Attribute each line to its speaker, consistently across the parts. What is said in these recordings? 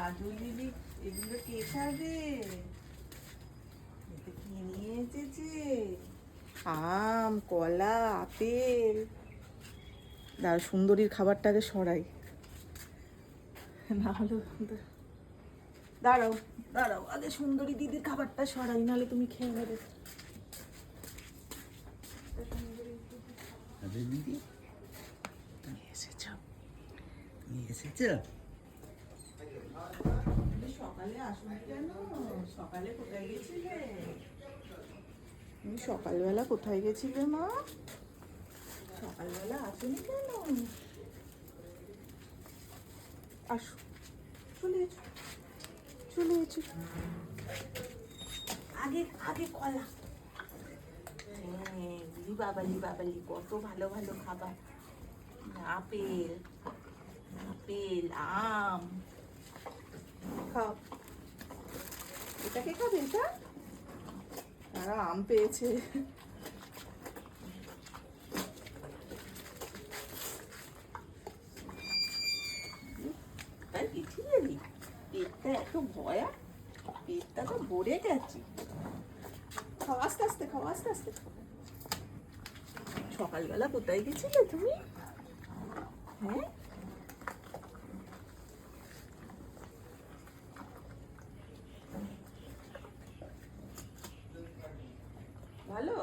Speaker 1: কাজল দিদি, এগুলো কে খাবে? এটা কি নিয়ে এসেছে? আম, কলা, আপেল। দাঁড়াও, সুন্দরীর খাবারটাকে সরাই, না হলে দাঁড়াও দাঁড়াও, আগে সুন্দরী দিদির খাবারটা সরাই, নাহলে তুমি খেয়ে নেবে।
Speaker 2: দিদি
Speaker 1: সকালে আসুন কেন? সকালে কোথায় গেছিলে? তুমি সকালবেলা কোথায় গেছিলে মা? সকালবেলা আসুনি কেন? আসো, চলে এসো, চলে এসো। আগে আগে কলা। হ্যাঁ, বাবালি বাবালি, কত ভালো ভালো খাবার। আপেল, আপেল, আম খাও। এটা কে খাবে? এটা তারা আম পেয়েছে। তাই পিঠি গেলি, পেটটা এত ভয়া, পেটটা তো ভরে গেছে। খাও আস্তে আস্তে, খাও আস্তে আস্তে। সকালবেলা কোথায় গেছিলে তুমি? হ্যাঁ, ভালো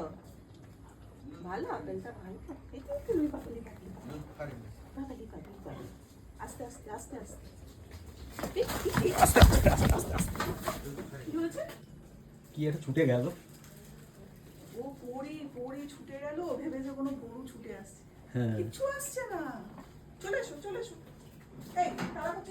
Speaker 1: ভালো, আপেলটা ভালো। এটাই তুমি পাপালি পাপালি পাপালি পাপালি পাপালি, আস্তে আস্তে আস্তে আস্তে আস্তে আস্তে আস্তে আস্তে আস্তে। কি হয়েছে?
Speaker 2: কি একটা ছুটে গেল।
Speaker 1: ও পড়ে পড়ে ছুটে গেল, ভেবেছে কোনো গরু ছুটে আসছে।
Speaker 2: হ্যাঁ
Speaker 1: কিচ্ছু আসছে না। চলে এসো চলে এসো। এই তাড়াতাড়ি